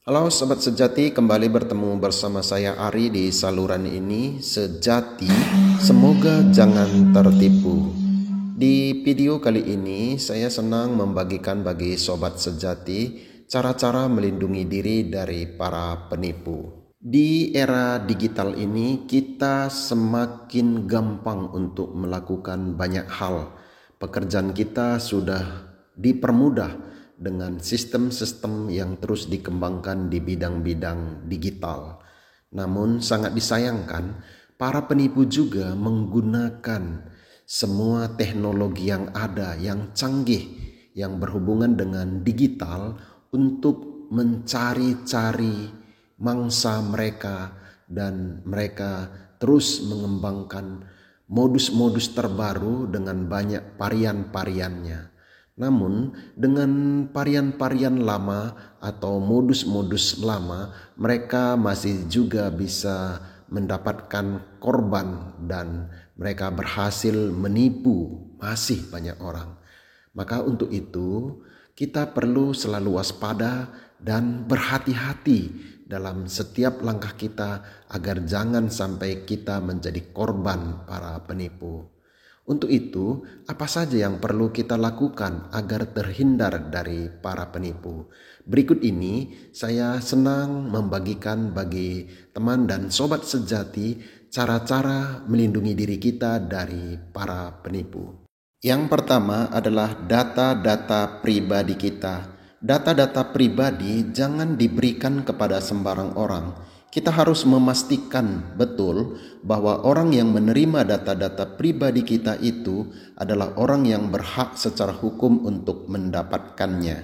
Halo Sobat Sejati, kembali bertemu bersama saya Ari di saluran ini Sejati, semoga jangan tertipu. Di video kali ini saya senang membagikan bagi Sobat Sejati cara-cara melindungi diri dari para penipu. Di era digital ini kita semakin gampang untuk melakukan banyak hal. Pekerjaan kita sudah dipermudah dengan sistem-sistem yang terus dikembangkan di bidang-bidang digital. Namun sangat disayangkan, para penipu juga menggunakan semua teknologi yang ada, yang canggih, yang berhubungan dengan digital untuk mencari-cari mangsa mereka, dan mereka terus mengembangkan modus-modus terbaru dengan banyak varian-variannya. Namun dengan varian-varian lama atau modus-modus lama, mereka masih juga bisa mendapatkan korban dan mereka berhasil menipu masih banyak orang. Maka untuk itu kita perlu selalu waspada dan berhati-hati dalam setiap langkah kita agar jangan sampai kita menjadi korban para penipu. Untuk itu, apa saja yang perlu kita lakukan agar terhindar dari para penipu? Berikut ini saya senang membagikan bagi teman dan sobat sejati cara-cara melindungi diri kita dari para penipu. Yang pertama adalah data-data pribadi kita. Data-data pribadi jangan diberikan kepada sembarang orang. Kita harus memastikan betul bahwa orang yang menerima data-data pribadi kita itu adalah orang yang berhak secara hukum untuk mendapatkannya.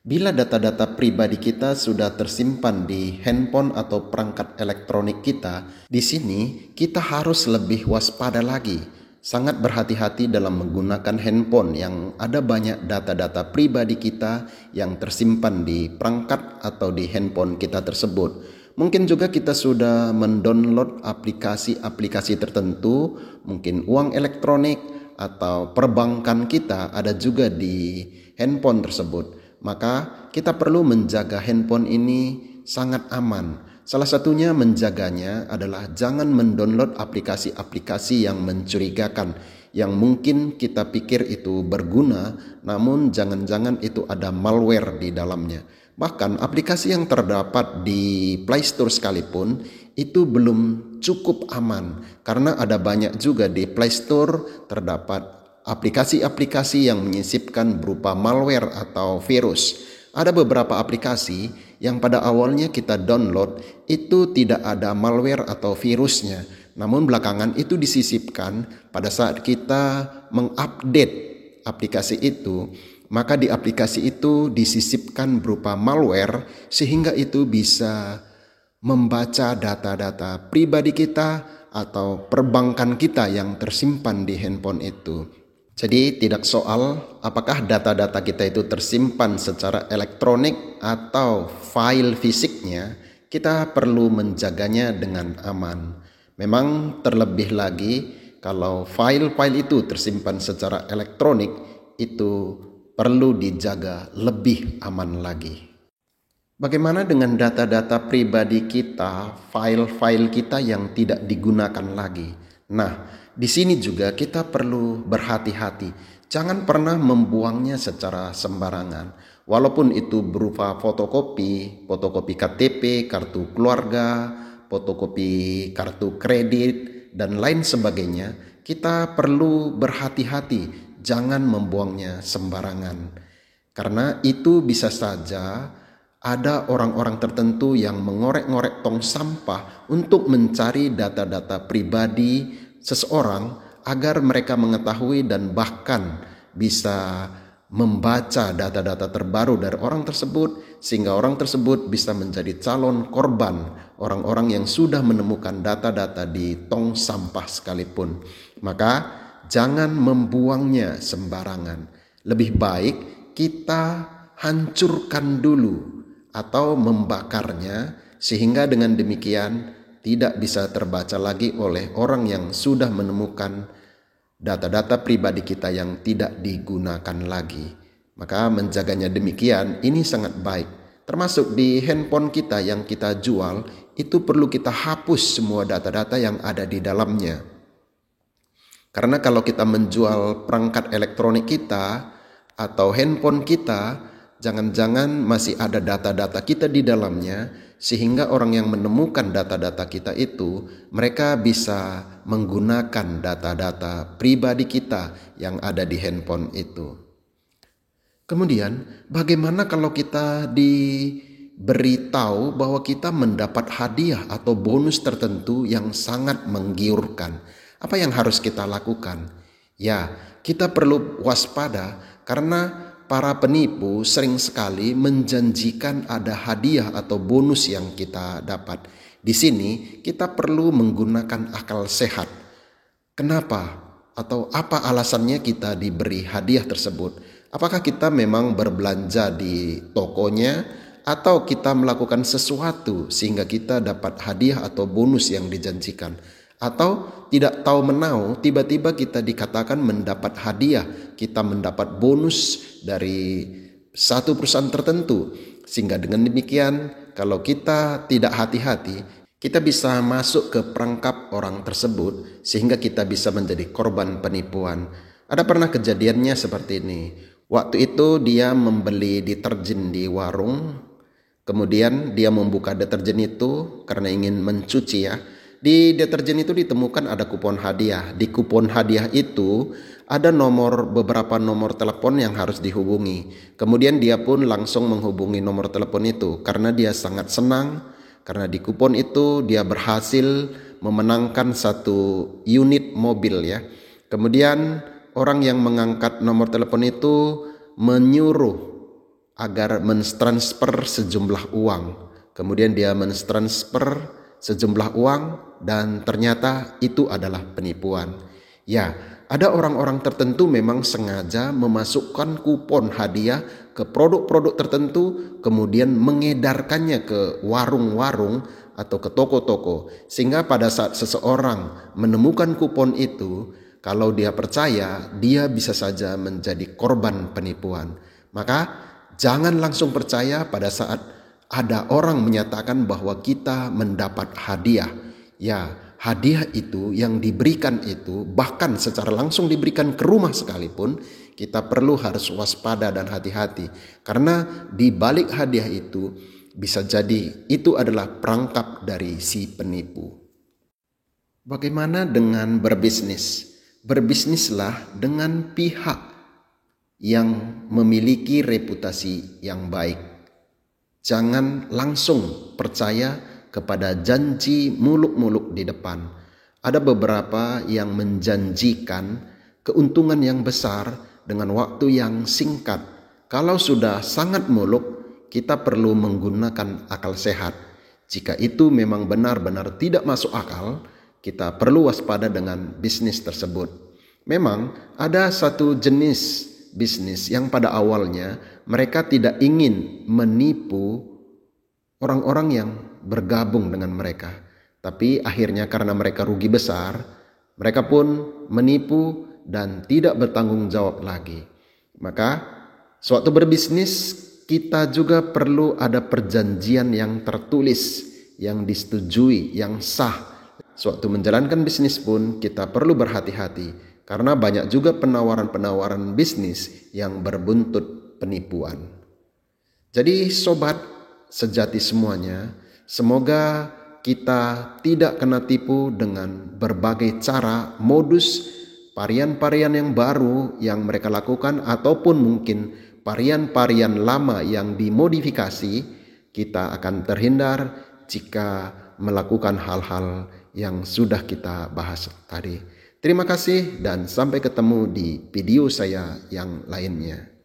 Bila data-data pribadi kita sudah tersimpan di handphone atau perangkat elektronik kita, di sini kita harus lebih waspada lagi. Sangat berhati-hati dalam menggunakan handphone yang ada banyak data-data pribadi kita yang tersimpan di perangkat atau di handphone kita tersebut. Mungkin juga kita sudah mendownload aplikasi-aplikasi tertentu, mungkin uang elektronik atau perbankan kita ada juga di handphone tersebut. Maka kita perlu menjaga handphone ini sangat aman. Salah satunya menjaganya adalah jangan mendownload aplikasi-aplikasi yang mencurigakan, yang mungkin kita pikir itu berguna, namun jangan-jangan itu ada malware di dalamnya. Bahkan aplikasi yang terdapat di Play Store sekalipun itu belum cukup aman, karena ada banyak juga di Play Store terdapat aplikasi-aplikasi yang menyisipkan berupa malware atau virus. Ada beberapa aplikasi yang pada awalnya kita download itu tidak ada malware atau virusnya, namun belakangan itu disisipkan pada saat kita mengupdate aplikasi itu. Maka di aplikasi itu disisipkan berupa malware sehingga itu bisa membaca data-data pribadi kita atau perbankan kita yang tersimpan di handphone itu. Jadi tidak soal apakah data-data kita itu tersimpan secara elektronik atau file fisiknya, kita perlu menjaganya dengan aman. Memang terlebih lagi kalau file-file itu tersimpan secara elektronik, itu perlu dijaga lebih aman lagi. Bagaimana dengan data-data pribadi kita, file-file kita yang tidak digunakan lagi? Nah, di sini juga kita perlu berhati-hati. Jangan pernah membuangnya secara sembarangan. Walaupun itu berupa fotokopi KTP, kartu keluarga, fotokopi kartu kredit, dan lain sebagainya, kita perlu berhati-hati. Jangan membuangnya sembarangan. Karena itu bisa saja ada orang-orang tertentu yang mengorek-ngorek tong sampah untuk mencari data-data pribadi seseorang agar mereka mengetahui dan bahkan bisa membaca data-data terbaru dari orang tersebut, sehingga orang tersebut bisa menjadi calon korban orang-orang yang sudah menemukan data-data di tong sampah sekalipun. Maka jangan membuangnya sembarangan. Lebih baik kita hancurkan dulu atau membakarnya, sehingga dengan demikian tidak bisa terbaca lagi oleh orang yang sudah menemukan data-data pribadi kita yang tidak digunakan lagi. Maka menjaganya demikian ini sangat baik. Termasuk di handphone kita yang kita jual, itu perlu kita hapus semua data-data yang ada di dalamnya. Karena kalau kita menjual perangkat elektronik kita atau handphone kita, jangan-jangan masih ada data-data kita di dalamnya, sehingga orang yang menemukan data-data kita itu, mereka bisa menggunakan data-data pribadi kita yang ada di handphone itu. Kemudian, bagaimana kalau kita diberitahu bahwa kita mendapat hadiah atau bonus tertentu yang sangat menggiurkan? Apa yang harus kita lakukan? Ya, kita perlu waspada karena para penipu sering sekali menjanjikan ada hadiah atau bonus yang kita dapat. Di sini kita perlu menggunakan akal sehat. Kenapa? Atau apa alasannya kita diberi hadiah tersebut? Apakah kita memang berbelanja di tokonya atau kita melakukan sesuatu sehingga kita dapat hadiah atau bonus yang dijanjikan? Atau tidak tahu menau, tiba-tiba kita dikatakan mendapat hadiah, kita mendapat bonus dari satu perusahaan tertentu. Sehingga dengan demikian, kalau kita tidak hati-hati, kita bisa masuk ke perangkap orang tersebut sehingga kita bisa menjadi korban penipuan. Ada pernah kejadiannya seperti ini. Waktu itu dia membeli deterjen di warung, kemudian dia membuka deterjen itu karena ingin mencuci ya. Di deterjen itu ditemukan ada kupon hadiah. Di kupon hadiah itu ada beberapa nomor telepon yang harus dihubungi. Kemudian dia pun langsung menghubungi nomor telepon itu karena dia sangat senang. Karena di kupon itu dia berhasil memenangkan satu unit mobil ya. Kemudian orang yang mengangkat nomor telepon itu menyuruh agar mentransfer sejumlah uang. Kemudian dia mentransfer sejumlah uang dan ternyata itu adalah penipuan. Ya, ada orang-orang tertentu memang sengaja memasukkan kupon hadiah ke produk-produk tertentu, kemudian mengedarkannya ke warung-warung atau ke toko-toko. Sehingga pada saat seseorang menemukan kupon itu, kalau dia percaya, dia bisa saja menjadi korban penipuan. Maka jangan langsung percaya pada saat ada orang menyatakan bahwa kita mendapat hadiah. Ya, hadiah itu yang diberikan itu bahkan secara langsung diberikan ke rumah sekalipun, kita perlu harus waspada dan hati-hati. Karena di balik hadiah itu bisa jadi itu adalah perangkap dari si penipu. Bagaimana dengan berbisnis? Berbisnislah dengan pihak yang memiliki reputasi yang baik. Jangan langsung percaya kepada janji muluk-muluk di depan. Ada beberapa yang menjanjikan keuntungan yang besar dengan waktu yang singkat. Kalau sudah sangat muluk, kita perlu menggunakan akal sehat. Jika itu memang benar-benar tidak masuk akal, kita perlu waspada dengan bisnis tersebut. Memang ada satu jenis bisnis yang pada awalnya mereka tidak ingin menipu orang-orang yang bergabung dengan mereka. Tapi akhirnya karena mereka rugi besar, mereka pun menipu dan tidak bertanggung jawab lagi. Maka suatu berbisnis kita juga perlu ada perjanjian yang tertulis, yang disetujui, yang sah. Suatu menjalankan bisnis pun kita perlu berhati-hati karena banyak juga penawaran-penawaran bisnis yang berbuntut penipuan. Jadi sobat sejati semuanya, semoga kita tidak kena tipu dengan berbagai cara, modus, varian-varian yang baru yang mereka lakukan ataupun mungkin varian-varian lama yang dimodifikasi. Kita akan terhindar jika melakukan hal-hal yang sudah kita bahas tadi. Terima kasih dan sampai ketemu di video saya yang lainnya.